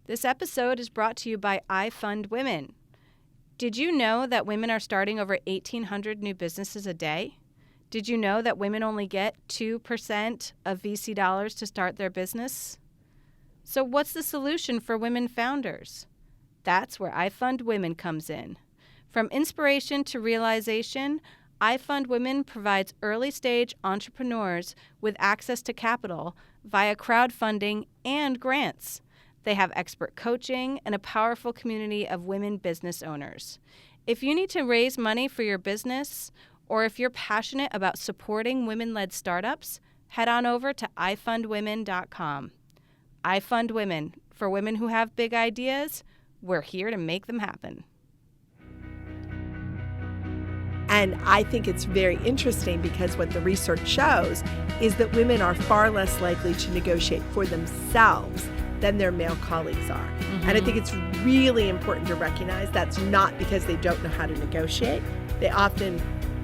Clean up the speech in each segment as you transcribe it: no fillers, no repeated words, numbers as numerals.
This episode is brought to you by I Fund Women. Did you know that women are starting over 1,800 new businesses a day? Did you know that women only get 2% of VC dollars to start their business? So what's the solution for women founders? That's where I Fund Women comes in. From inspiration to realization, I Fund Women provides early-stage entrepreneurs with access to capital via crowdfunding and grants. They have expert coaching and a powerful community of women business owners. If you need to raise money for your business, or if you're passionate about supporting women-led startups, head on over to ifundwomen.com. I Fund Women. For women who have big ideas, we're here to make them happen. And I think it's very interesting because what the research shows is that women are far less likely to negotiate for themselves than their male colleagues are. Mm-hmm. And I think it's really important to recognize that's not because they don't know how to negotiate. They often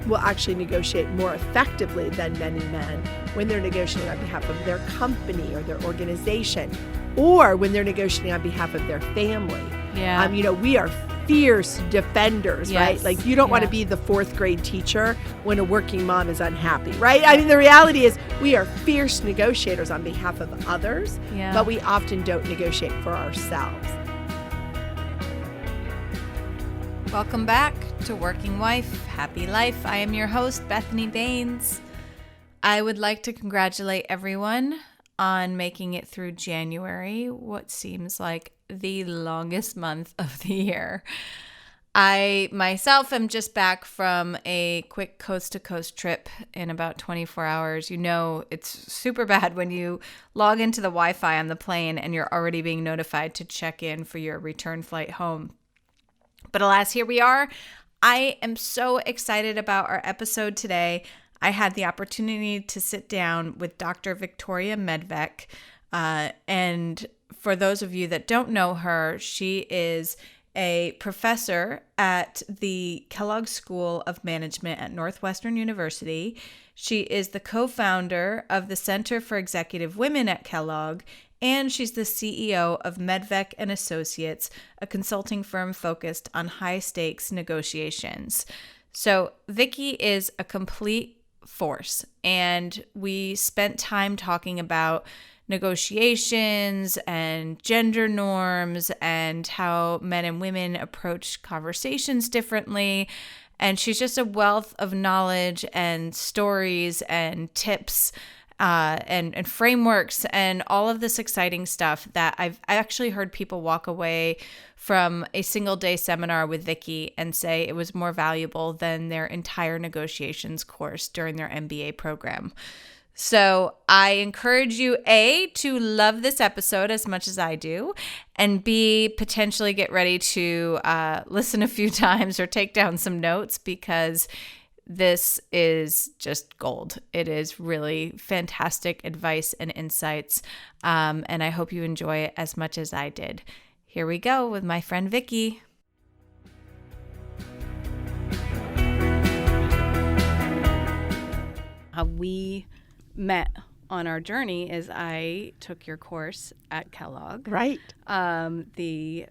will actually negotiate more effectively than many men when they're negotiating on behalf of their company or their organization, or when they're negotiating on behalf of their family. Yeah. We are fierce defenders, yes. right? Like, you don't want to be the fourth grade teacher when a working mom is unhappy, right? I mean, the reality is we are fierce negotiators on behalf of others, but we often don't negotiate for ourselves. Welcome back to Working Wife, Happy Life. I am your host, Bethany Baines. I would like to congratulate everyone on making it through January, what seems like the longest month of the year. I myself am just back from a quick coast-to-coast trip in about 24 hours. You know, it's super bad when you log into the Wi-Fi on the plane and you're already being notified to check in for your return flight home. But alas, here we are. I am so excited about our episode today. I had the opportunity to sit down with Dr. Victoria Medvec. And for those of you that don't know her, she is a professor at the Kellogg School of Management at Northwestern University. She is the co-founder of the Center for Executive Women at Kellogg, and she's the CEO of Medvec Associates, a consulting firm focused on high-stakes negotiations. So Vicki is a complete force, and we spent time talking about negotiations and gender norms and how men and women approach conversations differently. And she's just a wealth of knowledge and stories and tips and frameworks and all of this exciting stuff that I actually heard people walk away from a single day seminar with Vicki and say it was more valuable than their entire negotiations course during their MBA program. So I encourage you, A, to love this episode as much as I do, and B, potentially get ready to listen a few times or take down some notes, because this is just gold. It is really fantastic advice and insights, and I hope you enjoy it as much as I did. Here we go with my friend Vicki. How we met on our journey is I took your course at Kellogg. Right. The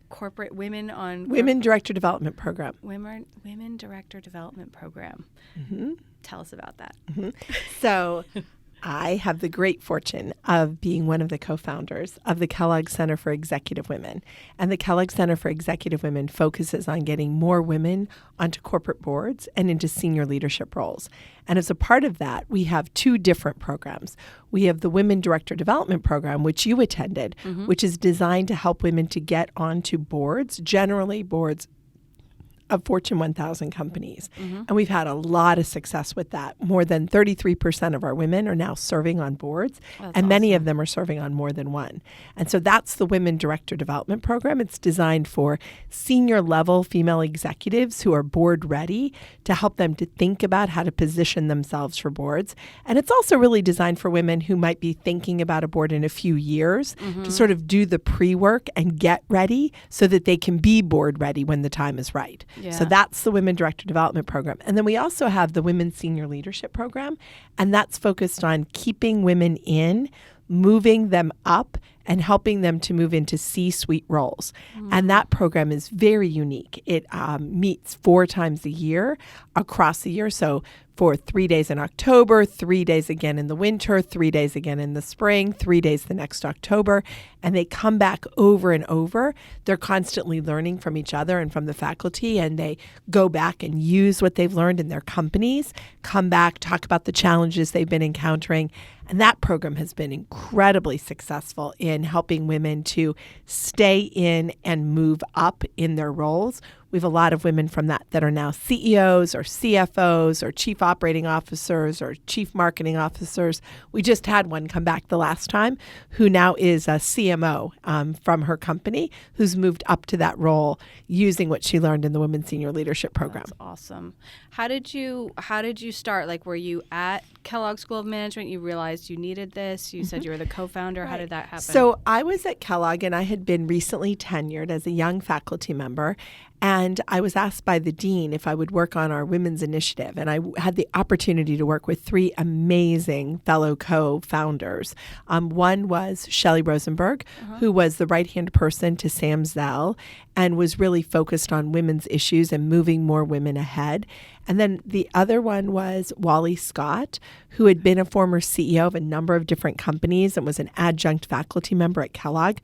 corporate Women Director Development Program. Women Director Development Program. Mm-hmm. Tell us about that. Mm-hmm. So I have the great fortune of being one of the co-founders of the Kellogg Center for Executive Women. And the Kellogg Center for Executive Women focuses on getting more women onto corporate boards and into senior leadership roles. And as a part of that, we have two different programs. We have the Women Director Development Program, which you attended, mm-hmm. which is designed to help women to get onto boards, generally boards of Fortune 1000 companies. Mm-hmm. And we've had a lot of success with that. More than 33% of our women are now serving on boards, and many of them are serving on more than one. And so that's the Women Director Development Program. It's designed for senior level female executives who are board ready, to help them to think about how to position themselves for boards. And it's also really designed for women who might be thinking about a board in a few years, mm-hmm. to sort of do the pre-work and get ready so that they can be board ready when the time is right. Yeah. So that's the Women Director Development Program. And then we also have the Women Senior Leadership Program, and that's focused on keeping women in moving them up and helping them to move into C-suite roles. And that program is very unique. It meets 4 times a year across the year. So for 3 days in October, 3 days again in the winter, 3 days again in the spring, 3 days the next October. And they come back over and over. They're constantly learning from each other and from the faculty, and they go back and use what they've learned in their companies, come back, talk about the challenges they've been encountering. And that program has been incredibly successful in helping women to stay in and move up in their roles. We have a lot of women from that are now CEOs or CFOs or chief operating officers or chief marketing officers. We just had one come back the last time who now is a CMO from her company who's moved up to that role using what she learned in the Women's Senior Leadership Program. That's awesome. How did you start? Like, were you at Kellogg School of Management? You realized you needed this. You said you were the co-founder. Right. How did that happen? So I was at Kellogg, and I had been recently tenured as a young faculty member. And I was asked by the dean if I would work on our women's initiative. And I had the opportunity to work with 3 amazing fellow co-founders. One was Shelley Rosenberg, who was the right-hand person to Sam Zell and was really focused on women's issues and moving more women ahead. And then the other one was Wiley Scott, who had been a former CEO of a number of different companies and was an adjunct faculty member at Kellogg.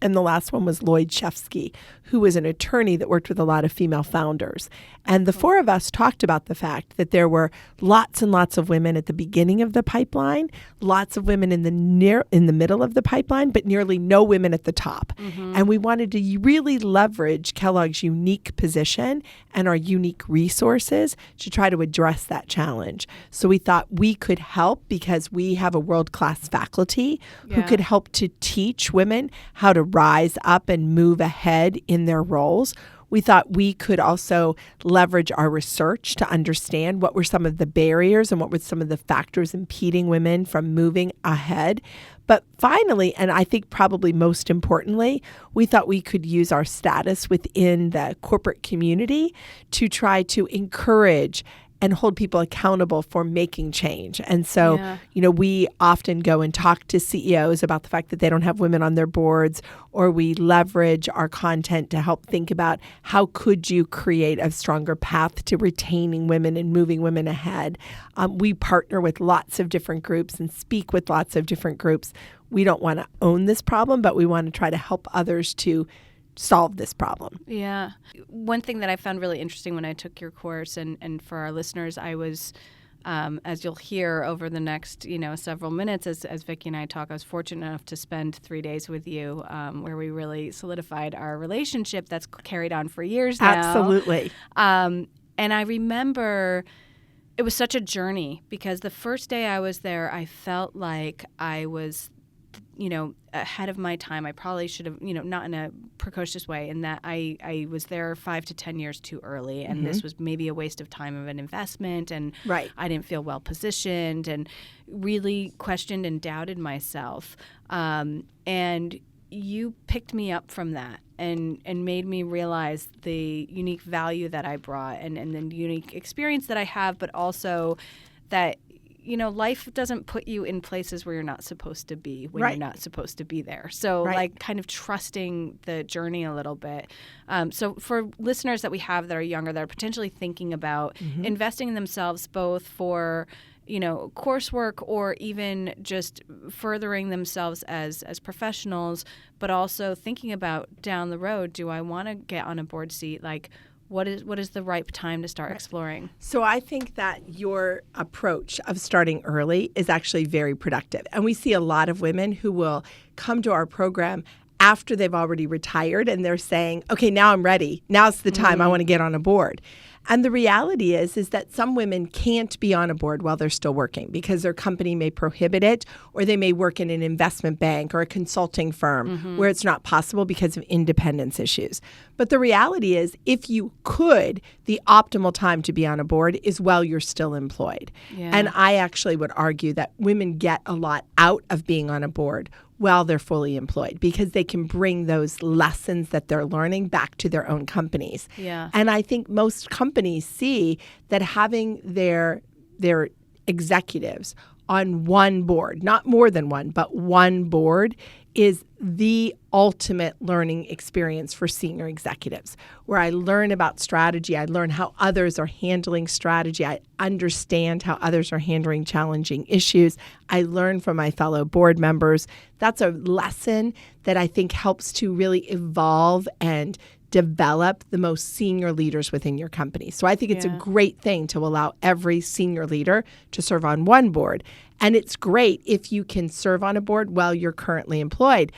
And the last one was Lloyd Shefsky, who was an attorney that worked with a lot of female founders. And the 4 of us talked about the fact that there were lots and lots of women at the beginning of the pipeline, lots of women in the middle of the pipeline, but nearly no women at the top. And we wanted to really leverage Kellogg's unique position and our unique resources to try to address that challenge. So we thought we could help because we have a world-class faculty who could help to teach women how to rise up and move ahead in their roles. We thought we could also leverage our research to understand what were some of the barriers and what were some of the factors impeding women from moving ahead. But finally, and I think probably most importantly, we thought we could use our status within the corporate community to try to encourage and hold people accountable for making change. And so, we often go and talk to CEOs about the fact that they don't have women on their boards, or we leverage our content to help think about how could you create a stronger path to retaining women and moving women ahead. We partner with lots of different groups and speak with lots of different groups. We don't want to own this problem, but we want to try to help others to solve this problem. Yeah. One thing that I found really interesting when I took your course, and for our listeners, I was, as you'll hear over the next, several minutes as Vicki and I talk, I was fortunate enough to spend 3 days with you where we really solidified our relationship that's carried on for years now. Absolutely. And I remember it was such a journey because the first day I was there, I felt like I was ahead of my time. I probably should have, not in a precocious way, in that I was there 5 to 10 years too early, and this was maybe a waste of time of an investment, and I didn't feel well positioned, and really questioned and doubted myself. And you picked me up from that and made me realize the unique value that I brought and the unique experience that I have, but also that life doesn't put you in places where you're not supposed to be when you're not supposed to be there. So kind of trusting the journey a little bit. So for listeners that we have that are younger, that are potentially thinking about investing in themselves, both for coursework or even just furthering themselves as professionals, but also thinking about down the road, do I want to get on a board seat? Like, what is the right time to start exploring? So I think that your approach of starting early is actually very productive. And we see a lot of women who will come to our program after they've already retired and they're saying, okay, now I'm ready. Now's the time I want to get on a board. And the reality is that some women can't be on a board while they're still working because their company may prohibit it, or they may work in an investment bank or a consulting firm where it's not possible because of independence issues. But the reality is, if you could, the optimal time to be on a board is while you're still employed. Yeah. And I actually would argue that women get a lot out of being on a board while they're fully employed because they can bring those lessons that they're learning back to their own companies. Yeah. And I think most companies see that having their executives on one board, not more than one, but one board, is the ultimate learning experience for senior executives, where I learn about strategy. I learn how others are handling strategy. I understand how others are handling challenging issues. I learn from my fellow board members. That's a lesson that I think helps to really evolve and develop the most senior leaders within your company. So I think it's a great thing to allow every senior leader to serve on one board. And it's great if you can serve on a board while you're currently employed.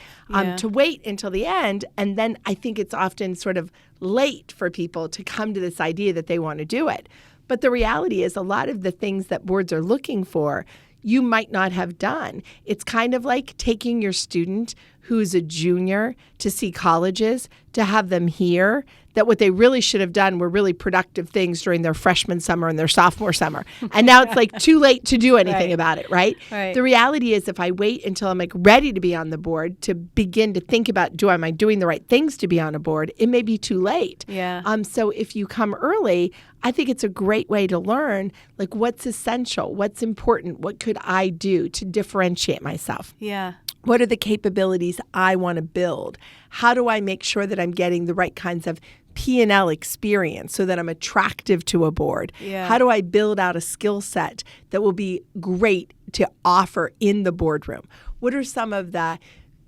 To wait until the end, and then I think it's often sort of late for people to come to this idea that they want to do it. But the reality is a lot of the things that boards are looking for, you might not have done. It's kind of like taking your student who's a junior to see colleges, to have them hear that what they really should have done were really productive things during their freshman summer and their sophomore summer. And now it's like too late to do anything about it, right? The reality is if I wait until I'm like ready to be on the board to begin to think about, am I doing the right things to be on a board, it may be too late. So if you come early, I think it's a great way to learn like what's essential, what's important, what could I do to differentiate myself? What are the capabilities I want to build? How do I make sure that I'm getting the right kinds of P&L experience so that I'm attractive to a board? How do I build out a skill set that will be great to offer in the boardroom? What are some of the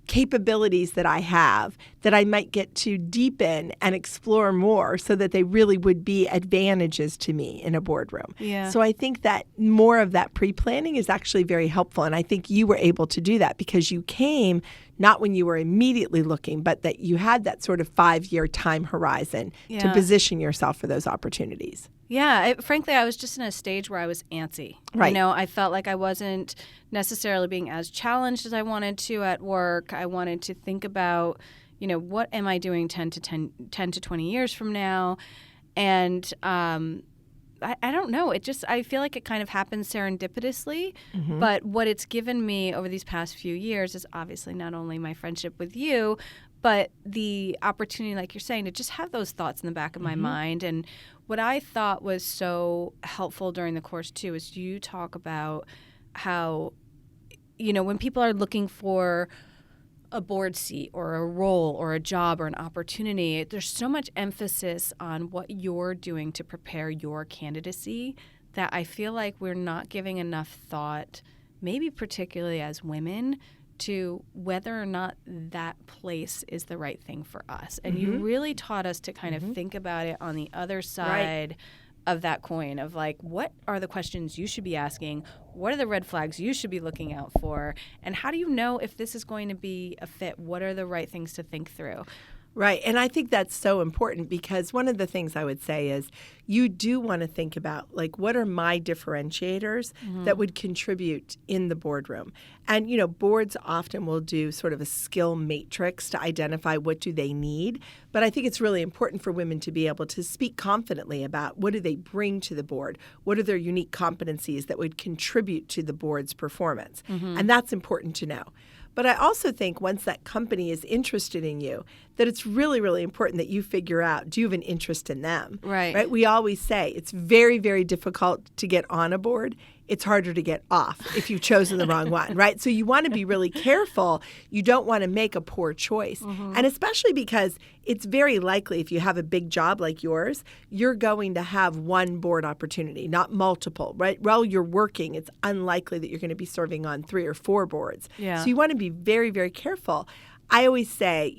capabilities that I have that I might get to deepen and explore more so that they really would be advantages to me in a boardroom? So I think that more of that pre-planning is actually very helpful. And I think you were able to do that because you came not when you were immediately looking, but that you had that sort of 5-year time horizon to position yourself for those opportunities. Frankly, I was just in a stage where I was antsy. I felt like I wasn't necessarily being as challenged as I wanted to at work. I wanted to think about, what am I doing 10 to 20 years from now? And I don't know. I feel like it kind of happens serendipitously. But what it's given me over these past few years is obviously not only my friendship with you, but the opportunity, like you're saying, to just have those thoughts in the back of my mind. And what I thought was so helpful during the course, too, is you talk about how, when people are looking for a board seat or a role or a job or an opportunity, there's so much emphasis on what you're doing to prepare your candidacy that I feel like we're not giving enough thought, maybe particularly as women, to whether or not that place is the right thing for us. And you really taught us to kind of think about it on the other side of that coin of like, what are the questions you should be asking? What are the red flags you should be looking out for? And how do you know if this is going to be a fit? What are the right things to think through? Right. And I think that's so important because one of the things I would say is you do want to think about, like, what are my differentiators that would contribute in the boardroom? And, boards often will do sort of a skill matrix to identify what do they need. But I think it's really important for women to be able to speak confidently about what do they bring to the board? What are their unique competencies that would contribute to the board's performance? And that's important to know. But I also think once that company is interested in you, that it's really, really important that you figure out, do you have an interest in them? Right? We always say it's very, very difficult to get on a board. It's harder to get off if you've chosen the wrong one, right? So you want to be really careful. You don't want to make a poor choice. And especially because it's very likely if you have a big job like yours, you're going to have one board opportunity, not multiple, right? While you're working, it's unlikely that you're going to be serving on 3 or 4 boards. So you want to be very, very careful. I always say,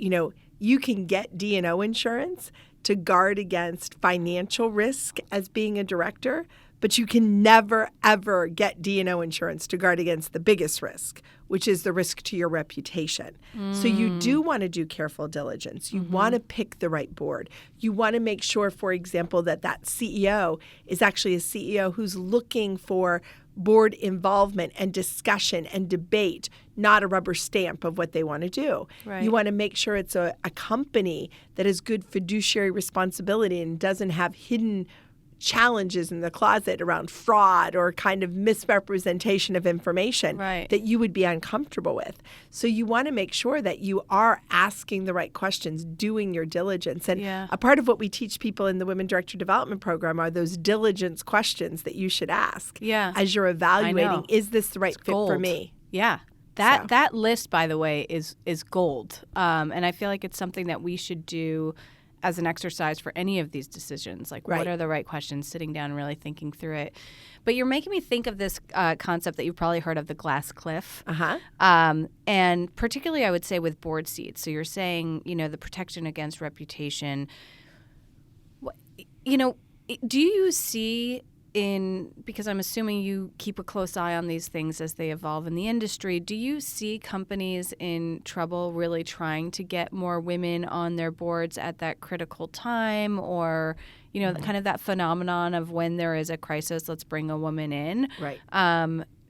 you can get D&O insurance to guard against financial risk as being a director, but you can never, ever get D&O insurance to guard against the biggest risk, which is the risk to your reputation. So you do want to do careful diligence. You want to pick the right board. You want to make sure, for example, that CEO is actually a CEO who's looking for board involvement and discussion and debate, not a rubber stamp of what they want to do. You want to make sure it's a company that has good fiduciary responsibility and doesn't have hidden challenges in the closet around fraud or kind of misrepresentation of information that you would be uncomfortable with. So you want to make sure that you are asking the right questions, doing your diligence. And a part of what we teach people in the Women Director Development Program are those diligence questions that you should ask as you're evaluating, is this the right fit for me? Yeah. That list, by the way, is gold. And I feel like it's something that we should do as an exercise for any of these decisions. Like, what are the right questions, sitting down and really thinking through it. But you're making me think of this concept that you've probably heard of, the glass cliff. And particularly, I would say, with board seats. So you're saying, the protection against reputation. Do you see because I'm assuming you keep a close eye on these things as they evolve in the industry, do you see companies in trouble really trying to get more women on their boards at that critical time, or, kind of that phenomenon of when there is a crisis, let's bring a woman in?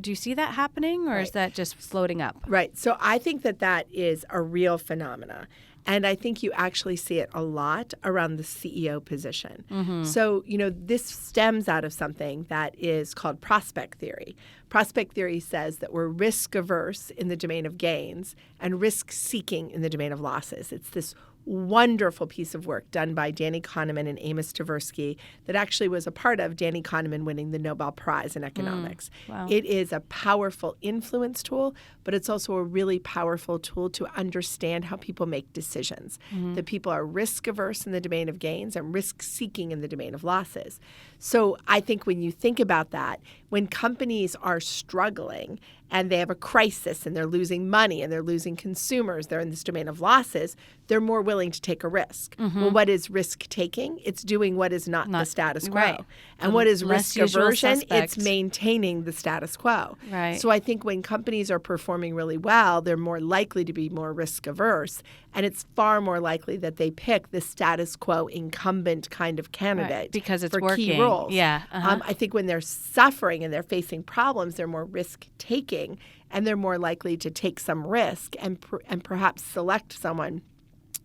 Do you see that happening, or is that just floating up? So I think that is a real phenomena. And I think you actually see it a lot around the CEO position. So, this stems out of something that is called prospect theory. Prospect theory says that we're risk averse in the domain of gains and risk seeking in the domain of losses. It's this wonderful piece of work done by Danny Kahneman and Amos Tversky that actually was a part of Danny Kahneman winning the Nobel Prize in economics. It is a powerful influence tool, but it's also a really powerful tool to understand how people make decisions. That people are risk averse in the domain of gains and risk seeking in the domain of losses. So I think when you think about that, when companies are struggling and they have a crisis and they're losing money and they're losing consumers, they're in this domain of losses, they're more willing to take a risk. Well, what is risk taking? It's doing what is not the status quo. And what is risk aversion? It's maintaining the status quo. So I think when companies are performing really well, they're more likely to be more risk averse. And it's far more likely that they pick the status quo incumbent kind of candidate because it's for working. Key roles. I think when they're suffering and they're facing problems, they're more risk taking and they're more likely to take some risk and perhaps select someone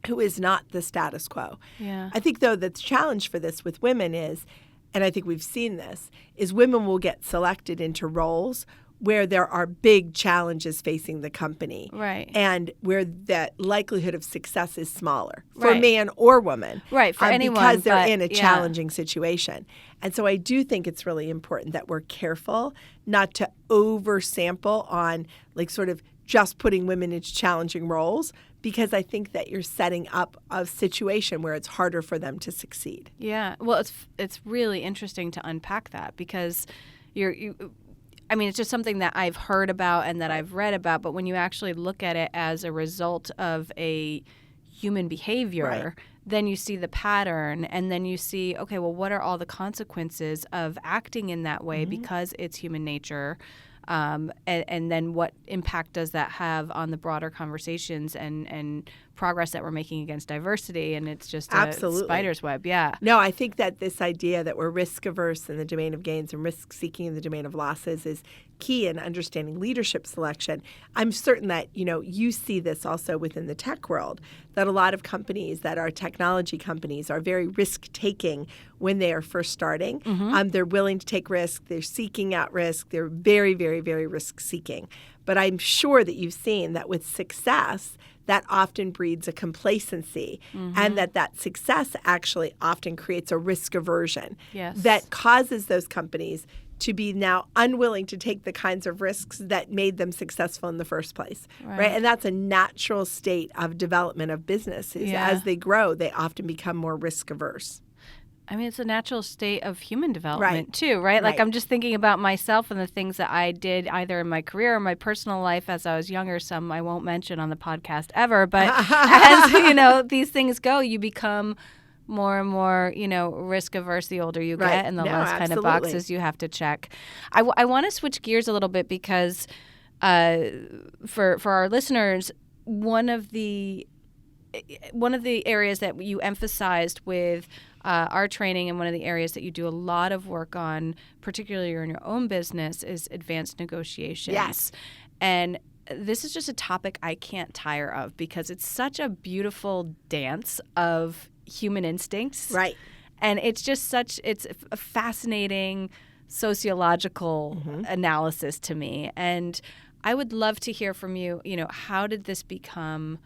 who is not the status quo. I think, though, the challenge for this with women is, and I think we've seen this, is women will get selected into roles where there are big challenges facing the company and where the likelihood of success is smaller for man or woman for anyone, because they're in a challenging situation. And so I do think it's really important that we're careful not to oversample on sort of just putting women into challenging roles, because I think that you're setting up a situation where it's harder for them to succeed. Well, it's really interesting to unpack that, because it's just something that I've heard about and that I've read about, but when you actually look at it as a result of a human behavior, then you see the pattern, and then you see, okay, well, what are all the consequences of acting in that way because it's human nature? And then what impact does that have on the broader conversations and progress that we're making against diversity? And it's just a spider's web. No, I think that this idea that we're risk averse in the domain of gains and risk seeking in the domain of losses is key in understanding leadership selection. I'm certain that, you see this also within the tech world, that a lot of companies that are technology companies are very risk-taking when they are first starting. They're willing to take risk. They're seeking out risk. They're very, very, very risk-seeking. But I'm sure that you've seen that with success, that often breeds a complacency, and that success actually often creates a risk aversion that causes those companies to be now unwilling to take the kinds of risks that made them successful in the first place, right? And that's a natural state of development of businesses. As they grow, they often become more risk averse. It's a natural state of human development too, right? Like, I'm just thinking about myself and the things that I did either in my career or my personal life as I was younger. Some I won't mention on the podcast ever, but as these things go, you become more and more, risk averse the older you get, and the less kind of boxes you have to check. I want to switch gears a little bit, because for our listeners, one of the areas that you emphasized with our training, and one of the areas that you do a lot of work on, particularly in your own business, is advanced negotiations. And this is just a topic I can't tire of, because it's such a beautiful dance of human instincts And it's just it's a fascinating sociological analysis to me. And I would love to hear from you, how did this become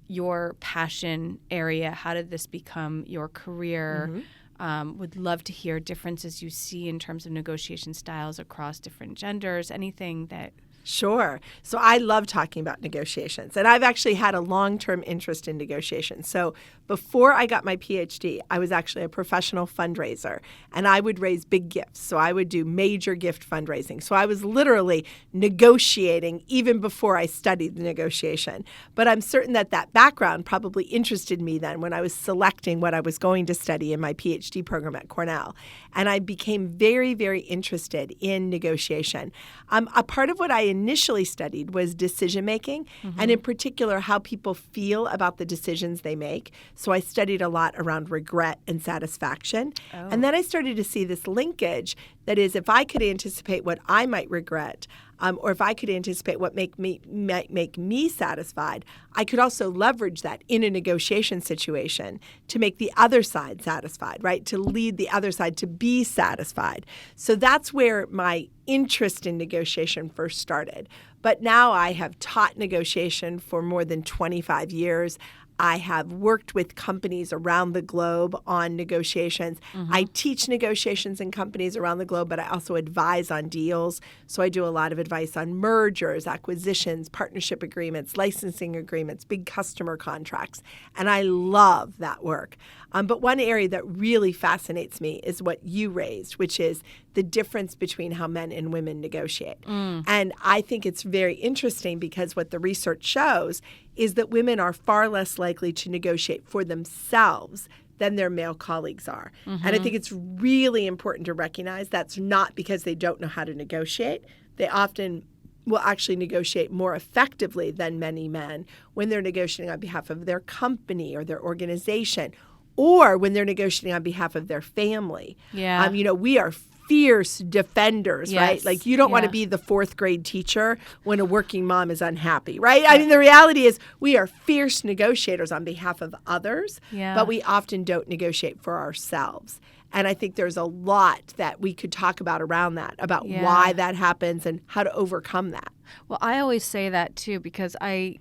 your passion area? How did this become your career? Would love to hear differences you see in terms of negotiation styles across different genders, anything that... Sure. So I love talking about negotiations, and I've actually had a long-term interest in negotiations. So before I got my PhD, I was actually a professional fundraiser, and I would raise big gifts. So I would do major gift fundraising. So I was literally negotiating even before I studied the negotiation. But I'm certain that background probably interested me then when I was selecting what I was going to study in my PhD program at Cornell. And I became very, very interested in negotiation. A part of what I initially studied was decision making, and in particular how people feel about the decisions they make. So I studied a lot around regret and satisfaction. And then I started to see this linkage that is, if I could anticipate what I might regret, or if I could anticipate what might make me satisfied, I could also leverage that in a negotiation situation to make the other side satisfied, right? To lead the other side to be satisfied. So that's where my interest in negotiation first started. But now I have taught negotiation for more than 25 years. I have worked with companies around the globe on negotiations. I teach negotiations in companies around the globe, but I also advise on deals. So I do a lot of advice on mergers, acquisitions, partnership agreements, licensing agreements, big customer contracts. And I love that work. But one area that really fascinates me is what you raised, which is the difference between how men and women negotiate. And I think it's very interesting because what the research shows is that women are far less likely to negotiate for themselves than their male colleagues are. And I think it's really important to recognize that's not because they don't know how to negotiate. They often will actually negotiate more effectively than many men when they're negotiating on behalf of their company or their organization, or when they're negotiating on behalf of their family. Yeah. We are fierce defenders, right? Yes. Like you don't want to be the fourth grade teacher when a working mom is unhappy, right? I mean, the reality is we are fierce negotiators on behalf of others, but we often don't negotiate for ourselves. And I think there's a lot that we could talk about around that, about why that happens and how to overcome that. Well, I always say that too because I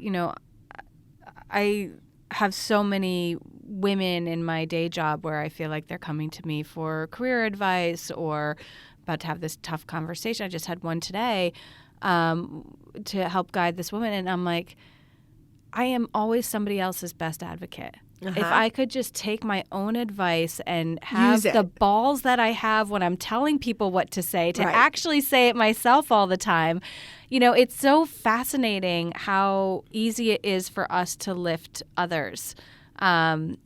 have so many women in my day job where I feel like they're coming to me for career advice or about to have this tough conversation. I just had one today to help guide this woman. And I'm like, I am always somebody else's best advocate. If I could just take my own advice and have the balls that I have when I'm telling people what to say, to actually say it myself all the time. It's so fascinating how easy it is for us to lift others. And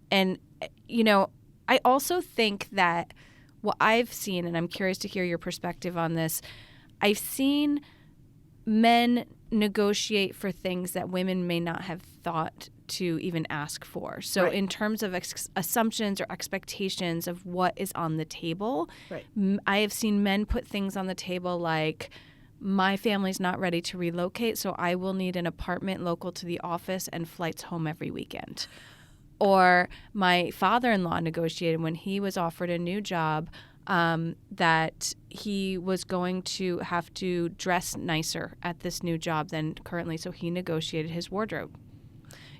I also think that what I've seen, and I'm curious to hear your perspective on this, I've seen men negotiate for things that women may not have thought to even ask for. So in terms of assumptions or expectations of what is on the table, I have seen men put things on the table like, my family's not ready to relocate, so I will need an apartment local to the office and flights home every weekend. Or my father-in-law negotiated when he was offered a new job that he was going to have to dress nicer at this new job than currently, so he negotiated his wardrobe.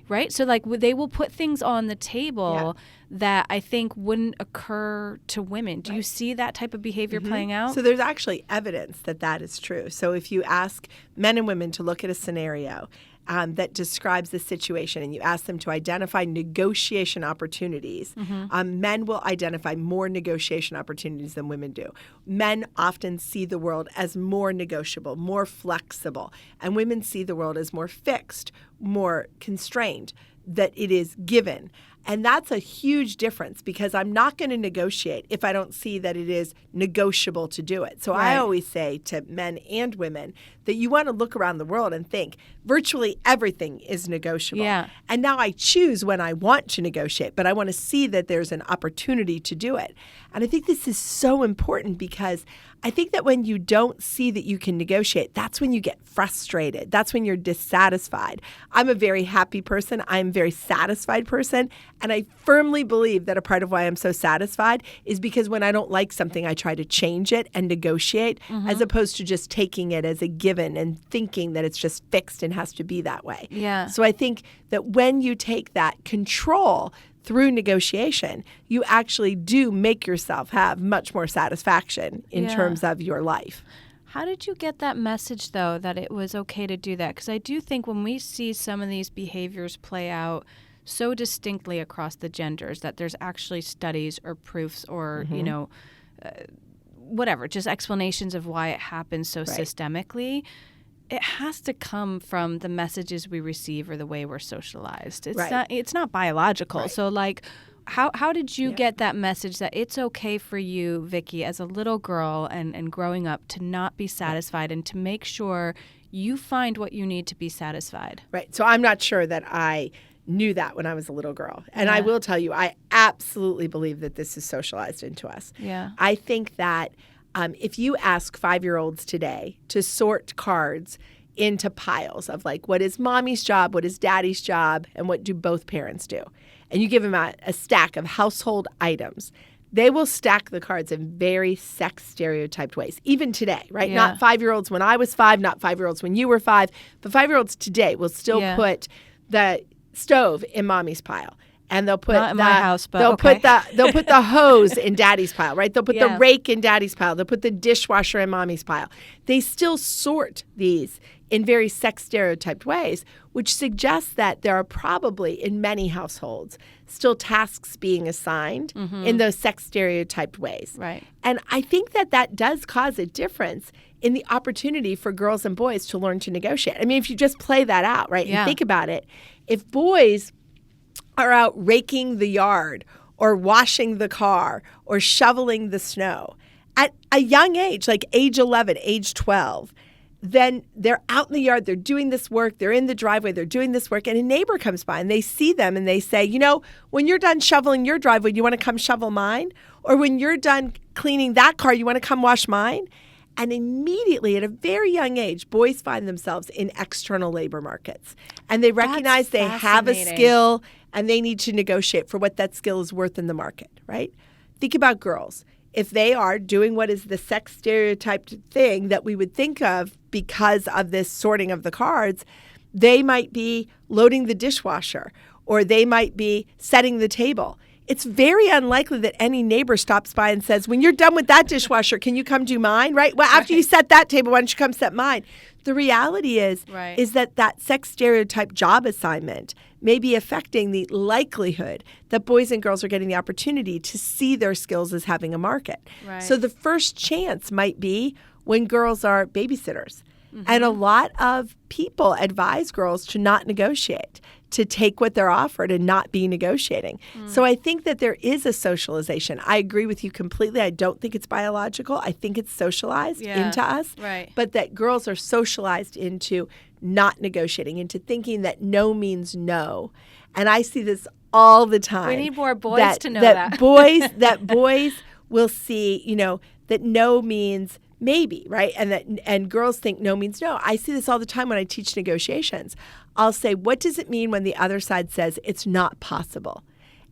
Right? So they will put things on the table that I think wouldn't occur to women. Do you see that type of behavior playing out? So there's actually evidence that is true. So if you ask men and women to look at a scenario that describes the situation and you ask them to identify negotiation opportunities, men will identify more negotiation opportunities than women do. Men often see the world as more negotiable, more flexible, and women see the world as more fixed, more constrained, that it is given. And that's a huge difference because I'm not going to negotiate if I don't see that it is negotiable to do it. So I always say to men and women that you want to look around the world and think virtually everything is negotiable. And now I choose when I want to negotiate, but I want to see that there's an opportunity to do it. And I think this is so important because I think that when you don't see that you can negotiate, that's when you get frustrated. That's when you're dissatisfied. I'm a very happy person. I'm a very satisfied person. And I firmly believe that a part of why I'm so satisfied is because when I don't like something, I try to change it and negotiate as opposed to just taking it as a given and thinking that it's just fixed and has to be that way. Yeah. So I think that when you take that control through negotiation, you actually do make yourself have much more satisfaction in terms of your life. How did you get that message, though, that it was okay to do that? Because I do think when we see some of these behaviors play out so distinctly across the genders that there's actually studies or proofs or, whatever, just explanations of why it happens so systemically, it has to come from the messages we receive or the way we're socialized. It's not biological. Right. So, like, how did you get that message that it's okay for you, Vicki, as a little girl and growing up to not be satisfied and to make sure you find what you need to be satisfied? Right. So I'm not sure that I knew that when I was a little girl. And I will tell you, I absolutely believe that this is socialized into us. Yeah. I think that if you ask 5-year-olds today to sort cards into piles of like, what is mommy's job, what is daddy's job, and what do both parents do, and you give them a stack of household items, they will stack the cards in very sex stereotyped ways, even today, right? Yeah. Not 5-year-olds when I was 5, not 5-year-olds when you were 5, but 5-year-olds today will still put the stove in mommy's pile. And they'll put not in my house, but they'll put the hose in daddy's pile, right? They'll put the rake in daddy's pile. They'll put the dishwasher in mommy's pile. They still sort these in very sex stereotyped ways, which suggests that there are probably in many households still tasks being assigned in those sex stereotyped ways. Right. And I think that does cause a difference in the opportunity for girls and boys to learn to negotiate. I mean, if you just play that out, right, and think about it, if boys are out raking the yard or washing the car or shoveling the snow at a young age, like age 11, age 12, then they're out in the yard, they're doing this work, they're in the driveway, they're doing this work, and a neighbor comes by and they see them and they say, when you're done shoveling your driveway, you want to come shovel mine? Or when you're done cleaning that car, you want to come wash mine? And immediately, at a very young age, boys find themselves in external labor markets. And they recognize they have a skill and they need to negotiate for what that skill is worth in the market, right? Think about girls. If they are doing what is the sex stereotyped thing that we would think of because of this sorting of the cards, they might be loading the dishwasher or they might be setting the table. It's very unlikely that any neighbor stops by and says, when you're done with that dishwasher, can you come do mine, right? Well, after you set that table, why don't you come set mine? The reality is that sex stereotype job assignment may be affecting the likelihood that boys and girls are getting the opportunity to see their skills as having a market. Right. So the first chance might be when girls are babysitters. And a lot of people advise girls to not negotiate, to take what they're offered and not be negotiating. So I think that there is a socialization. I agree with you completely. I don't think it's biological. I think it's socialized into us. Right. But that girls are socialized into not negotiating, into thinking that no means no. And I see this all the time. We need more boys to know that. Boys will see, that no means maybe, right? And girls think no means no. I see this all the time when I teach negotiations. I'll say, what does it mean when the other side says it's not possible?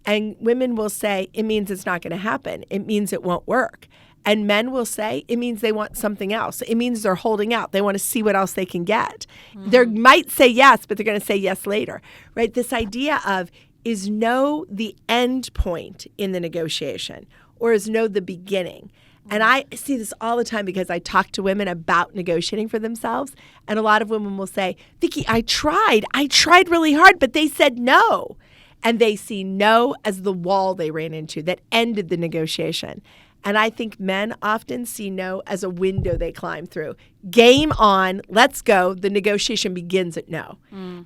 And women will say, it means it's not going to happen. It means it won't work. And men will say, it means they want something else. It means they're holding out. They want to see what else they can get. They might say yes, but they're going to say yes later, right? This idea of, is no the end point in the negotiation, or is no the beginning? And I see this all the time because I talk to women about negotiating for themselves. And a lot of women will say, Vicki, I tried really hard, but they said no. And they see no as the wall they ran into that ended the negotiation. And I think men often see no as a window they climb through. Game on, let's go. The negotiation begins at no.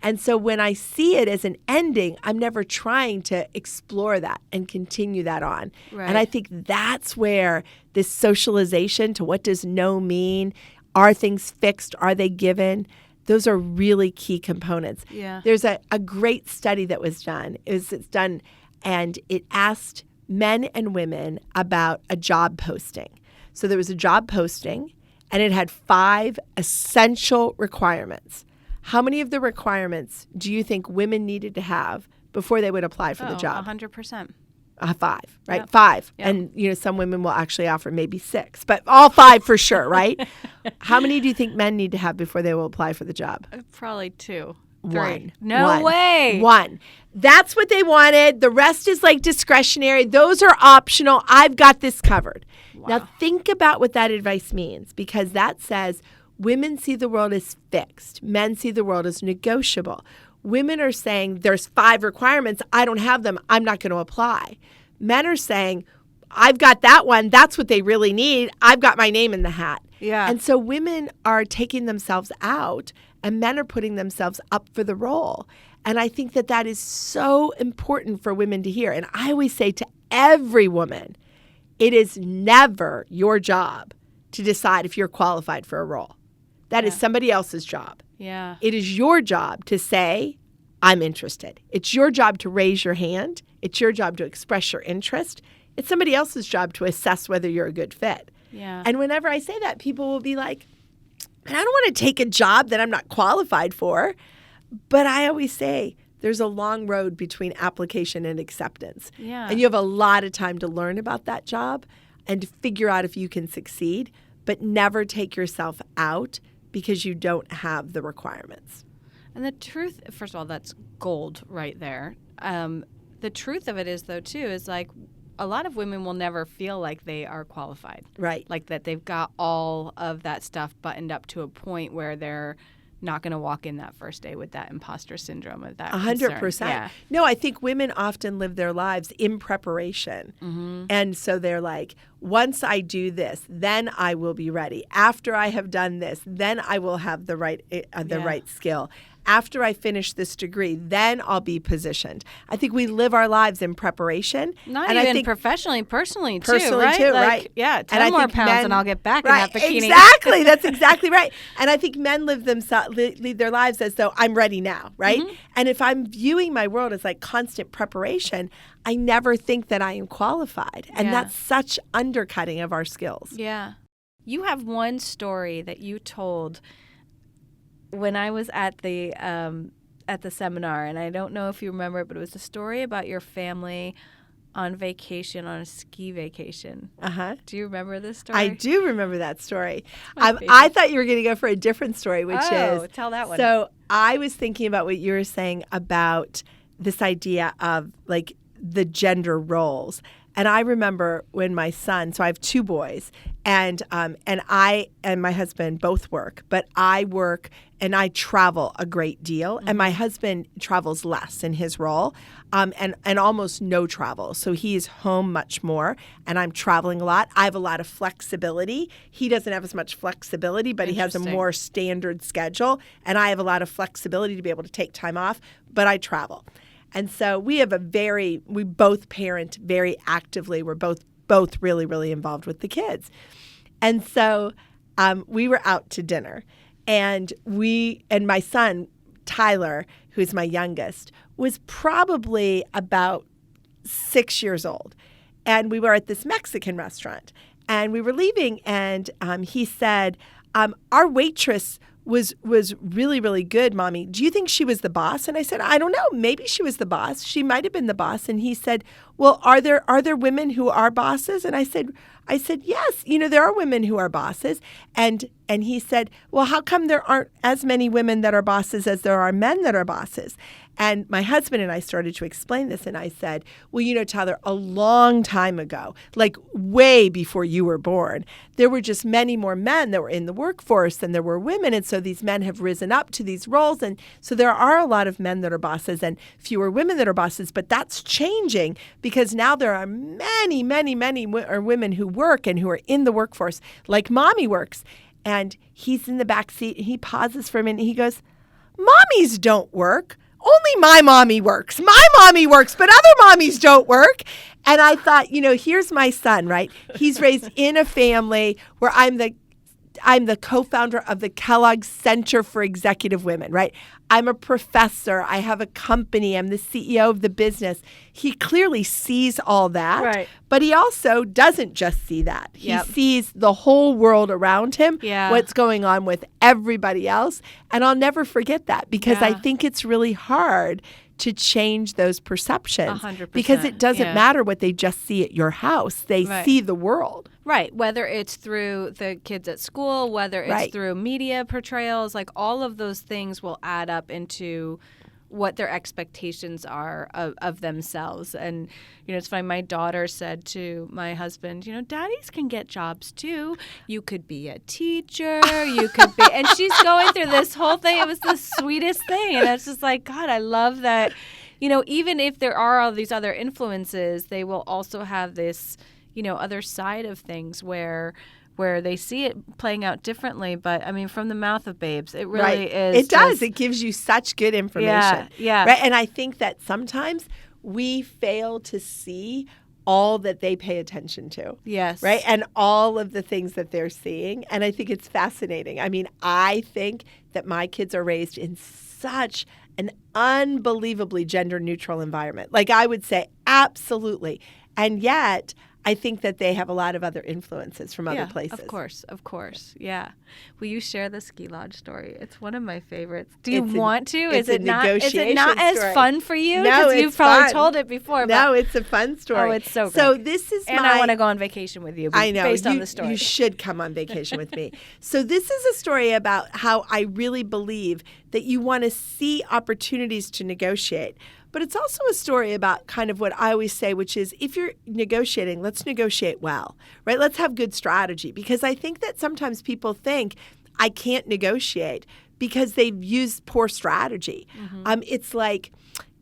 And so when I see it as an ending, I'm never trying to explore that and continue that on. Right. And I think that's where this socialization to what does no mean, are things fixed, are they given, those are really key components. Yeah. There's a great study that was done. It's done, and it asked men and women about a job posting. So there was a job posting, and it had 5 essential requirements. How many of the requirements do you think women needed to have before they would apply for the job? 100%. 5, right? Yep. 5. Yep. And, some women will actually offer maybe 6, but all 5 for sure, right? How many do you think men need to have before they will apply for the job? Probably 2. 3. 1. No way. 1. That's what they wanted. The rest is like discretionary. Those are optional. I've got this covered. Wow. Now think about what that advice means, because that says women see the world as fixed. Men see the world as negotiable. Women are saying there's 5 requirements. I don't have them. I'm not going to apply. Men are saying, I've got that one. That's what they really need. I've got my name in the hat. Yeah. And so women are taking themselves out and men are putting themselves up for the role. And I think that that is so important for women to hear. And I always say to every woman, it is never your job to decide if you're qualified for a role. That is somebody else's job. Yeah. It is your job to say, I'm interested. It's your job to raise your hand. It's your job to express your interest. It's somebody else's job to assess whether you're a good fit. Yeah. And whenever I say that, people will be like, I don't want to take a job that I'm not qualified for. But I always say there's a long road between application and acceptance. Yeah. And you have a lot of time to learn about that job and to figure out if you can succeed, but never take yourself out because you don't have the requirements. And the truth, first of all, that's gold right there. The truth of it is, though, too, is like a lot of women will never feel like they are qualified. Right. Like that they've got all of that stuff buttoned up to a point where they're not going to walk in that first day with that imposter syndrome of that 100%. Yeah. No, I think women often live their lives in preparation. Mm-hmm. And so they're like, once I do this, then I will be ready. After I have done this, then I will have the right skill. After I finish this degree, then I'll be positioned. I think we live our lives in preparation. Not and even I think personally too, personally right? too, like, right? Yeah, 10 and more think pounds men, and I'll get back right, in that bikini. Exactly. That's exactly right. And I think men live their lives as though I'm ready now, right? Mm-hmm. And if I'm viewing my world as like constant preparation, I never think that I am qualified. And that's such undercutting of our skills. Yeah. You have one story that you told when I was at the seminar, and I don't know if you remember it, but it was a story about your family on vacation, on a ski vacation. Uh-huh. Do you remember this story? I do remember that story. I thought you were going to go for a different story, which is... tell that one. So I was thinking about what you were saying about this idea of like the gender roles. And I remember when my son, so I have 2 boys, and I and my husband both work, but I work and I travel a great deal, and my husband travels less in his role, and almost no travel. So he is home much more, and I'm traveling a lot. I have a lot of flexibility. He doesn't have as much flexibility, but he has a more standard schedule, and I have a lot of flexibility to be able to take time off, but I travel. And so we both parent very actively. We're both really, really involved with the kids. And so we were out to dinner, and my son, Tyler, who's my youngest, was probably about 6 years old. And we were at this Mexican restaurant, and we were leaving, and he said, our waitress was really, really good, Mommy. Do you think she was the boss? And I said, I don't know. Maybe she was the boss. She might have been the boss. And he said, well, are there women who are bosses? And I said, yes, there are women who are bosses. And he said, well, how come there aren't as many women that are bosses as there are men that are bosses? And my husband and I started to explain this, and I said, well, Tyler, a long time ago, like way before you were born, there were just many more men that were in the workforce than there were women. And so these men have risen up to these roles. And so there are a lot of men that are bosses and fewer women that are bosses. But that's changing because now there are many, many, many women who work and who are in the workforce, like Mommy works. And he's in the back seat, and he pauses for a minute, and he goes, Mommies don't work. Only my mommy works. My mommy works, but other mommies don't work. And I thought, here's my son, right? He's raised in a family where I'm the co-founder of the Kellogg Center for Executive Women, right? I'm a professor. I have a company. I'm the CEO of the business. He clearly sees all that, right. But he also doesn't just see that. He sees the whole world around him, what's going on with everybody else. And I'll never forget that because I think it's really hard to change those perceptions. 100%. Because it doesn't matter what they just see at your house. They see the world. Right. Whether it's through the kids at school, whether it's through media portrayals, like all of those things will add up into what their expectations are of themselves. And, it's funny. My daughter said to my husband, daddies can get jobs too. You could be a teacher. You could be. And she's going through this whole thing. It was the sweetest thing. And it's just like, God, I love that. Even if there are all these other influences, they will also have this, other side of things where they see it playing out differently. But, from the mouth of babes, it really is. It does. It gives you such good information. Yeah. Right? And I think that sometimes we fail to see all that they pay attention to. Yes. Right? And all of the things that they're seeing. And I think it's fascinating. I think that my kids are raised in such an unbelievably gender-neutral environment. Like, I would say absolutely. And yet, I think that they have a lot of other influences from other places. Of course. Yeah. Will you share the ski lodge story? It's one of my favorites. Do you want to? Is it not as fun for you? No, you've probably told it before. No, it's a fun story. Oh, it's so great. So this is and I want to go on vacation with you. I know. Based on the story. You should come on vacation with me. So this is a story about how I really believe that you want to see opportunities to negotiate. But it's also a story about kind of what I always say, which is if you're negotiating, let's negotiate well, right? Let's have good strategy. Because I think that sometimes people think I can't negotiate because they've used poor strategy. Mm-hmm. It's like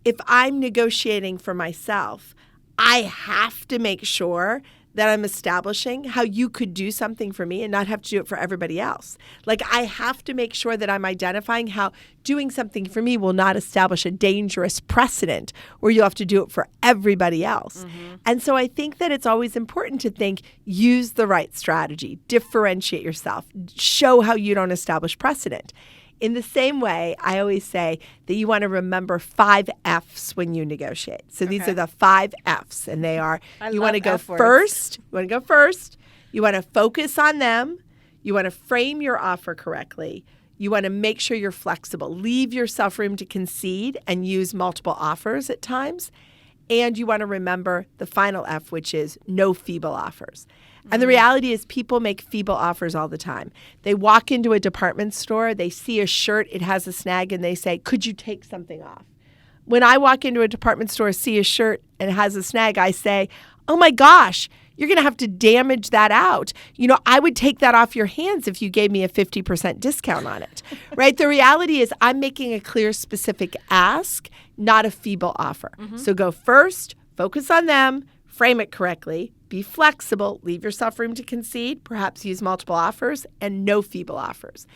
if I'm negotiating for myself, I have to make sure that I'm establishing how you could do something for me and not have to do it for everybody else. Like, I have to make sure that I'm identifying how doing something for me will not establish a dangerous precedent where you'll have to do it for everybody else. Mm-hmm. And so I think that it's always important to think, use the right strategy, differentiate yourself, show how you don't establish precedent. In the same way, I always say that you want to remember 5 F's when you negotiate. So these are the 5 F's, and they are, you want to go first. You want to focus on them. You want to frame your offer correctly. You want to make sure you're flexible. Leave yourself room to concede and use multiple offers at times. And you want to remember the final F, which is no feeble offers. And the reality is people make feeble offers all the time. They walk into a department store, they see a shirt, it has a snag, and they say, could you take something off? When I walk into a department store, see a shirt, and it has a snag, I say, oh my gosh, you're going to have to damage that out. I would take that off your hands if you gave me a 50% discount on it, right? The reality is I'm making a clear, specific ask, not a feeble offer. Mm-hmm. So go first, focus on them, frame it correctly, be flexible, leave yourself room to concede, perhaps use multiple offers, and no feeble offers.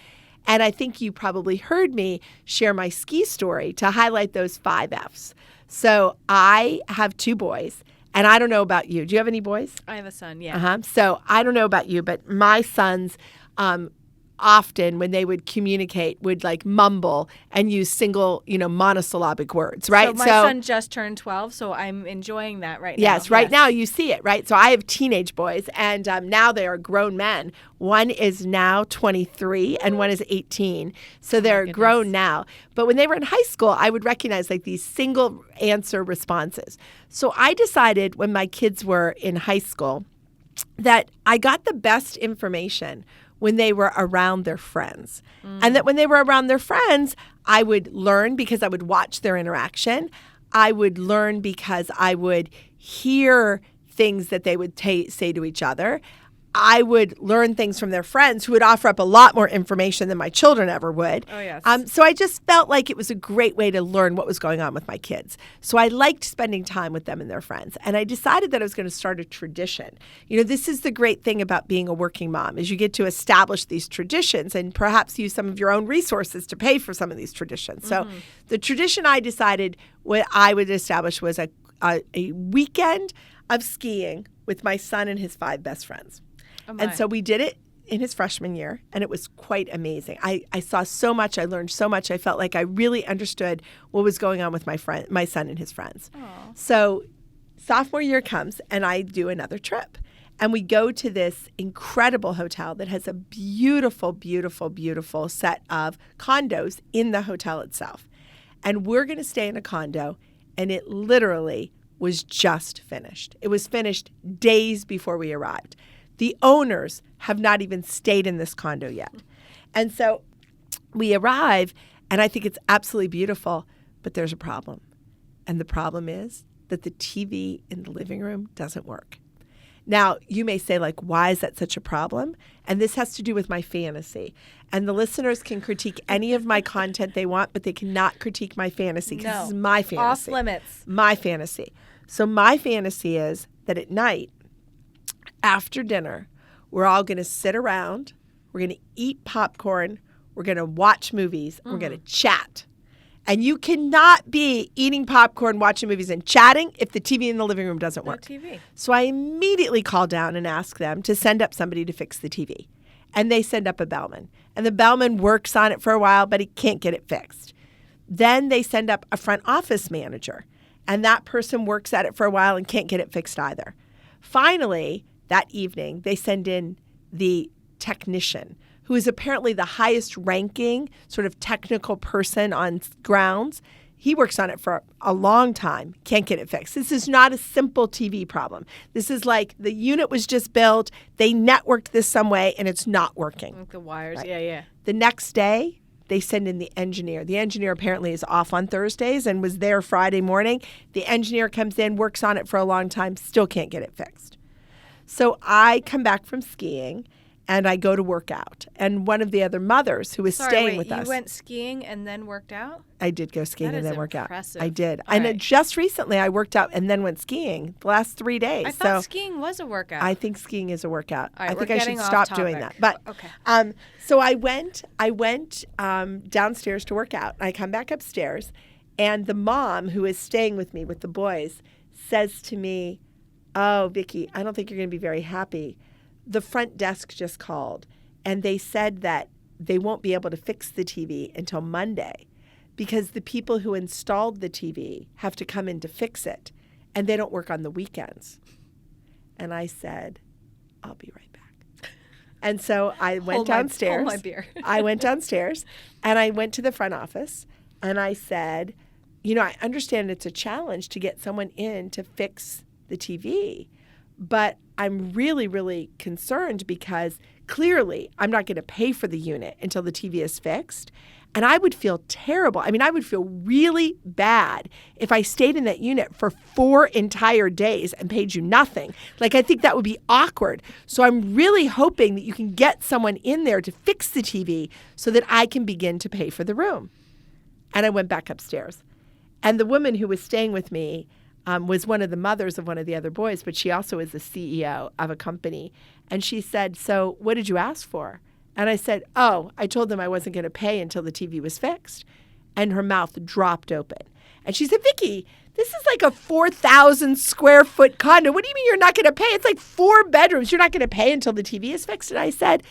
And I think you probably heard me share my ski story to highlight those 5 F's. So I have 2 boys, and I don't know about you. Do you have any boys? I have a son, yeah. So I don't know about you, but my sons often when they would communicate would like mumble and use single, monosyllabic words, right? So my son just turned 12, so I'm enjoying that right now. Yes, right now you see it, right? So I have teenage boys, and now they are grown men. One is now 23 and one is 18. So they're grown now. But when they were in high school, I would recognize like these single answer responses. So I decided when my kids were in high school that I got the best information when they were around their friends. And that when they were around their friends, I would learn because I would watch their interaction. I would learn because I would hear things that they would say to each other. I would learn things from their friends who would offer up a lot more information than my children ever would. Oh, yes. So I just felt like it was a great way to learn what was going on with my kids. So I liked spending time with them and their friends. And I decided that I was going to start a tradition. This is the great thing about being a working mom is you get to establish these traditions and perhaps use some of your own resources to pay for some of these traditions. So the tradition I decided what I would establish was a weekend of skiing with my son and his 5 best friends. And so we did it in his freshman year, and it was quite amazing. I saw so much. I learned so much. I felt like I really understood what was going on with my son and his friends. Aww. So sophomore year comes, and I do another trip. And we go to this incredible hotel that has a beautiful, beautiful, beautiful set of condos in the hotel itself. And we're going to stay in a condo. And it literally was just finished. It was finished days before we arrived. The owners have not even stayed in this condo yet. And so we arrive, and I think it's absolutely beautiful, but there's a problem. And the problem is that the TV in the living room doesn't work. Now, you may say, like, why is that such a problem? And this has to do with my fantasy. And the listeners can critique any of my content they want, but they cannot critique my fantasy because this is my fantasy. Off limits. My fantasy. So my fantasy is that at night, after dinner, we're all going to sit around, we're going to eat popcorn, we're going to watch movies, we're going to chat. And you cannot be eating popcorn, watching movies, and chatting if the TV in the living room doesn't work. No TV. So I immediately call down and ask them to send up somebody to fix the TV. And they send up a bellman. And the bellman works on it for a while, but he can't get it fixed. Then they send up a front office manager. And that person works at it for a while and can't get it fixed either. Finally, that evening, they send in the technician, who is apparently the highest ranking sort of technical person on grounds. He works on it for a long time, can't get it fixed. This is not a simple TV problem. This is like the unit was just built, they networked this some way, and it's not working. Like the wires, right? Yeah. The next day, they send in the engineer. The engineer apparently is off on Thursdays and was there Friday morning. The engineer comes in, works on it for a long time, still can't get it fixed. So I come back from skiing, and I go to work out. And one of the other mothers who was staying with us. You went skiing and then worked out? I did go skiing and then work out. Impressive. I did. All and right. Just recently I worked out and then went skiing the last 3 days. I thought skiing was a workout. I think skiing is a workout. All right, I think I should stop doing that. But okay. So I went downstairs to work out. I come back upstairs, and the mom who is staying with me with the boys says to me, "Oh, Vicki, I don't think you're going to be very happy. The front desk just called, and they said that they won't be able to fix the TV until Monday because the people who installed the TV have to come in to fix it, and they don't work on the weekends." And I said, "I'll be right back." And so I went downstairs. Hold my beer. I went downstairs, and I went to the front office, and I said, I understand it's a challenge to get someone in to fix the TV, but I'm really, really concerned because clearly I'm not going to pay for the unit until the TV is fixed. And I would feel terrible. I mean, I would feel really bad if I stayed in that unit for 4 entire days and paid you nothing. Like, I think that would be awkward. So I'm really hoping that you can get someone in there to fix the TV so that I can begin to pay for the room. And I went back upstairs. And the woman who was staying with me was one of the mothers of one of the other boys, but she also is the CEO of a company. And she said, "So what did you ask for?" And I said, "Oh, I told them I wasn't going to pay until the TV was fixed." And her mouth dropped open. And she said, "Vicki, this is like a 4,000 square foot condo. What do you mean you're not going to pay? It's like 4 bedrooms. You're not going to pay until the TV is fixed?" And I said,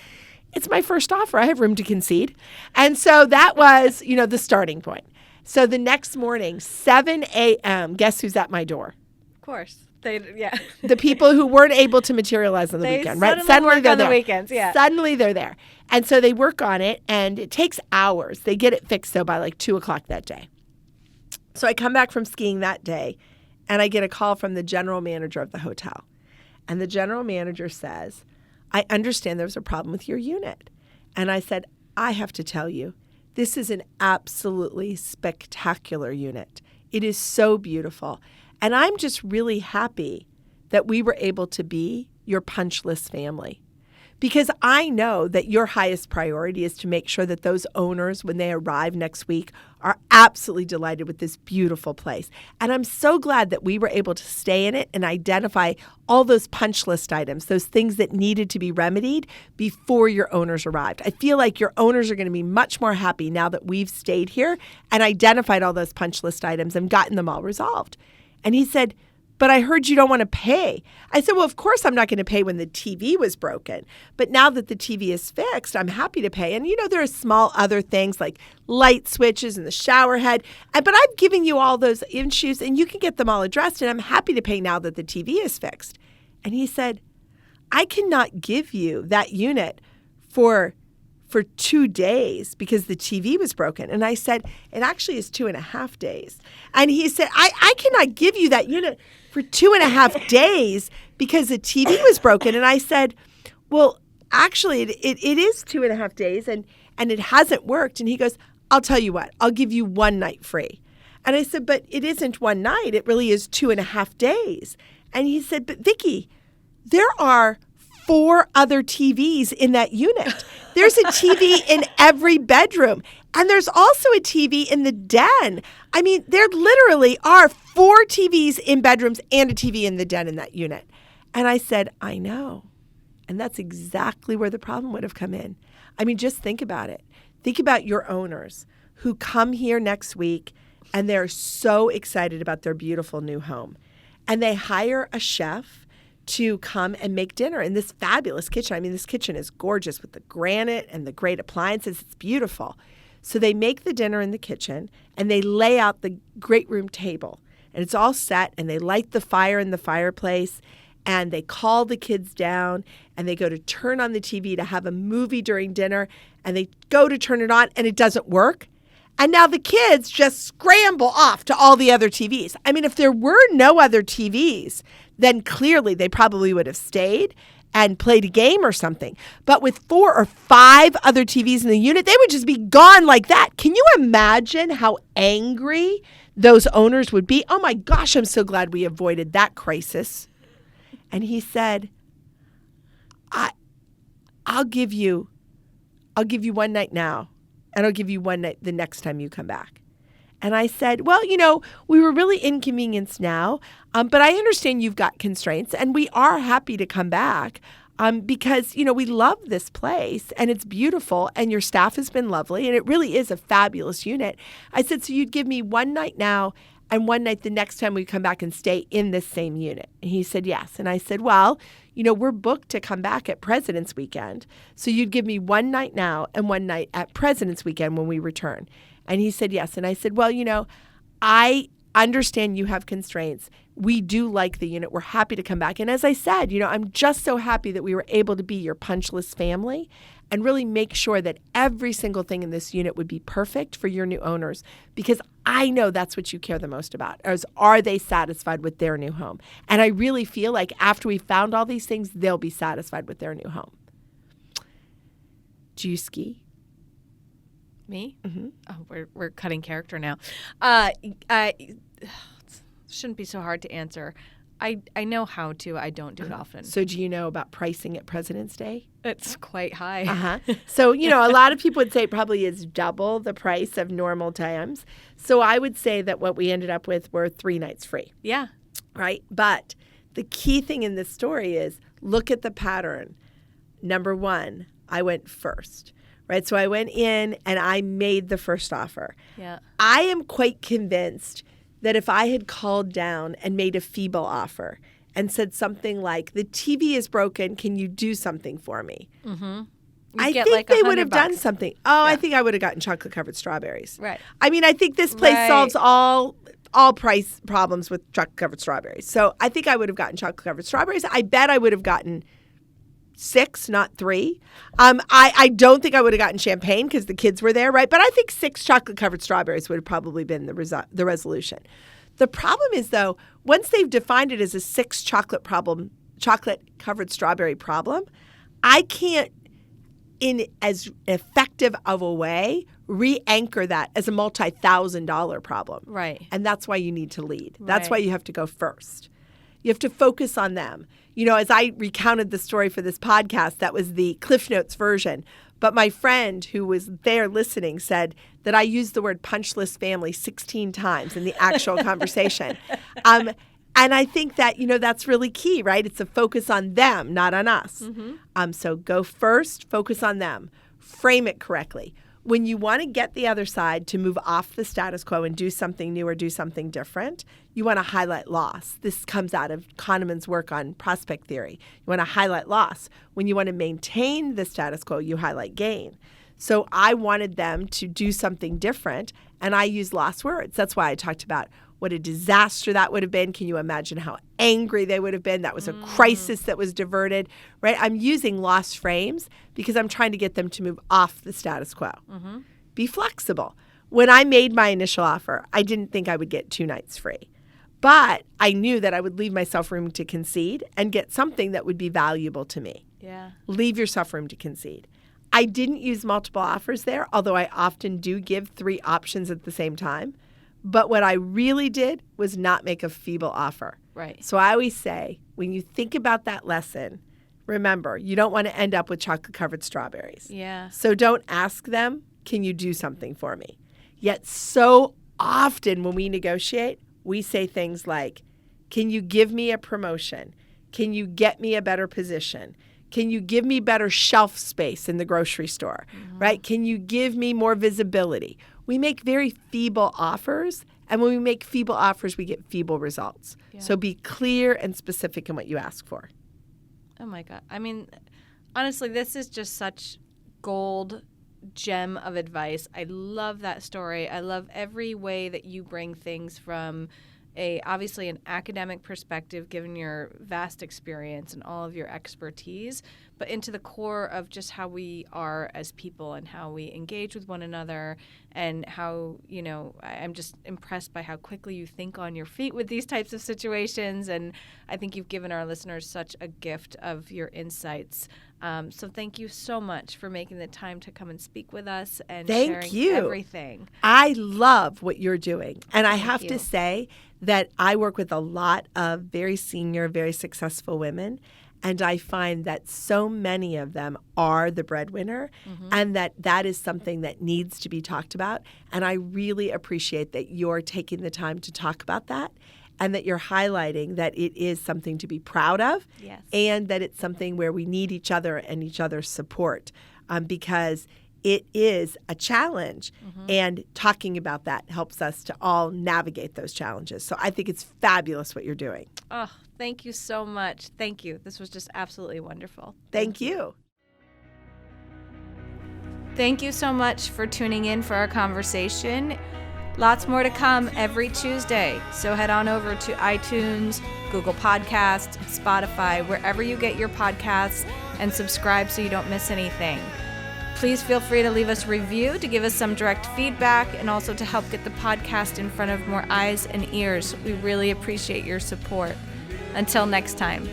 "It's my first offer. I have room to concede." And so that was, the starting point. So the next morning, 7 a.m., guess who's at my door? Of course. Yeah. The people who weren't able to materialize on the weekend, right? Suddenly they're there. On the weekends, yeah. Suddenly they're there. And so they work on it, and it takes hours. They get it fixed, though, by like 2 o'clock that day. So I come back from skiing that day, and I get a call from the general manager of the hotel. And the general manager says, "I understand there's a problem with your unit." And I said, "I have to tell you, this is an absolutely spectacular unit. It is so beautiful. And I'm just really happy that we were able to be your punch list family. Because I know that your highest priority is to make sure that those owners, when they arrive next week, are absolutely delighted with this beautiful place. And I'm so glad that we were able to stay in it and identify all those punch list items, those things that needed to be remedied before your owners arrived. I feel like your owners are going to be much more happy now that we've stayed here and identified all those punch list items and gotten them all resolved." And he said, "But I heard you don't want to pay." I said, "Well, of course I'm not going to pay when the TV was broken. But now that the TV is fixed, I'm happy to pay." And, there are small other things like light switches and the shower head. But I'm giving you all those issues, and you can get them all addressed. And I'm happy to pay now that the TV is fixed. And he said, "I cannot give you that unit for for 2 days because the TV was broken. And I said, it actually is 2.5 days. And he said, I cannot give you that unit for 2.5 days because the TV was broken. And I said, well, actually, it is 2.5 days and it hasn't worked. And he goes, I'll tell you what, I'll give you 1 night free. And I said, but it isn't 1 night. It really is 2.5 days. And he said, but Vicki, there are 4 other TVs in that unit. There's a TV in every bedroom. And there's also a TV in the den. I mean, there literally are 4 TVs in bedrooms and a TV in the den in that unit. And I said, I know. And that's exactly where the problem would have come in. I mean, just think about it. Think about your owners who come here next week and they're so excited about their beautiful new home. And they hire a chef to come and make dinner in this fabulous kitchen. I mean, this kitchen is gorgeous with the granite and the great appliances. It's beautiful. So they make the dinner in the kitchen and they lay out the great room table. And it's all set and they light the fire in the fireplace and they call the kids down and they go to turn on the TV to have a movie during dinner and they go to turn it on and it doesn't work. And now the kids just scramble off to all the other TVs. I mean, if there were no other TVs, then clearly they probably would have stayed and played a game or something. But with 4 or 5 other TVs in the unit, they would just be gone like that. Can you imagine how angry those owners would be? Oh my gosh, I'm so glad we avoided that crisis. And he said, I'll give you 1 night now, and I'll give you 1 night the next time you come back. And I said, well, we were really inconvenienced now, but I understand you've got constraints, and we are happy to come back because, we love this place, and it's beautiful, and your staff has been lovely, and it really is a fabulous unit. I said, so you'd give me 1 night now and 1 night the next time we come back and stay in this same unit? And he said, yes. And I said, well, we're booked to come back at President's Weekend, so you'd give me 1 night now and 1 night at President's Weekend when we return. And he said, yes. And I said, well, I understand you have constraints. We do like the unit. We're happy to come back. And as I said, I'm just so happy that we were able to be your punch list family and really make sure that every single thing in this unit would be perfect for your new owners, because I know that's what you care the most about, is are they satisfied with their new home? And I really feel like after we found all these things, they'll be satisfied with their new home. Do you ski? Me? Mm-hmm. Oh, we're cutting character now. Shouldn't be so hard to answer. I know how to. I don't do it often. So do you know about pricing at President's Day? It's quite high. So, a lot of people would say it probably is double the price of normal times. So I would say that what we ended up with were 3 nights free. Yeah. Right? But the key thing in this story is look at the pattern. Number 1, I went first. Right? So I went in and I made the first offer. Yeah. I am quite convinced that if I had called down and made a feeble offer and said something like, the TV is broken, can you do something for me? Mm-hmm. I think they would have done something. Oh, yeah. I think I would have gotten chocolate-covered strawberries. Right. I mean, I think this place solves all price problems with chocolate-covered strawberries. So I think I would have gotten chocolate-covered strawberries. I bet I would have gotten 6, not 3. I don't think I would have gotten champagne because the kids were there, right? But I think 6 chocolate-covered strawberries would have probably been the resolution. The problem is, though, once they've defined it as a 6 chocolate-covered strawberry problem, I can't, in as effective of a way, re-anchor that as a multi-$1,000 problem. Right. And that's why you need to lead. Right. That's why you have to go first. You have to focus on them. As I recounted the story for this podcast, that was the Cliff Notes version. But my friend who was there listening said that I used the word punch list family 16 times in the actual conversation. And I think that, that's really key, right? It's a focus on them, not on us. Mm-hmm. So go first, focus on them, frame it correctly. When you want to get the other side to move off the status quo and do something new or do something different, you want to highlight loss. This comes out of Kahneman's work on prospect theory. You want to highlight loss. When you want to maintain the status quo, you highlight gain. So I wanted them to do something different, and I used lost words. That's why I talked about what a disaster that would have been. Can you imagine how angry they would have been? That was a crisis that was diverted, right? I'm using lost frames because I'm trying to get them to move off the status quo. Be flexible. When I made my initial offer, I didn't think I would get 2 nights free. But I knew that I would leave myself room to concede and get something that would be valuable to me. Yeah. Leave yourself room to concede. I didn't use multiple offers there, although I often do give 3 options at the same time. But what I really did was not make a feeble offer. Right. So I always say, when you think about that lesson, remember, you don't want to end up with chocolate-covered strawberries. Yeah. So don't ask them, can you do something for me? Yet so often when we negotiate, we say things like, can you give me a promotion? Can you get me a better position? Can you give me better shelf space in the grocery store, right? Can you give me more visibility? We make very feeble offers, and when we make feeble offers, we get feeble results. Yeah. So be clear and specific in what you ask for. Oh, my God. I mean, honestly, this is just such gold gem of advice. I love that story. I love every way that you bring things from obviously an academic perspective, given your vast experience and all of your expertise, but into the core of just how we are as people and how we engage with one another, and how, I'm just impressed by how quickly you think on your feet with these types of situations. And I think you've given our listeners such a gift of your insights. So thank you so much for making the time to come and speak with us and sharing everything. I love what you're doing. And I Thank have you. to say that I work with a lot of very senior, very successful women. And I find that so many of them are the breadwinner, and that is something that needs to be talked about. And I really appreciate that you're taking the time to talk about that, and that you're highlighting that it is something to be proud of, Yes. and that it's something where we need each other and each other's support, because it is a challenge, and talking about that helps us to all navigate those challenges. So I think it's fabulous what you're doing. Oh, thank you so much. Thank you. This was just absolutely wonderful. Thank you. Thank you so much for tuning in for our conversation. Lots more to come every Tuesday. So head on over to iTunes, Google Podcasts, Spotify, wherever you get your podcasts, and subscribe so you don't miss anything. Please feel free to leave us a review to give us some direct feedback, and also to help get the podcast in front of more eyes and ears. We really appreciate your support. Until next time.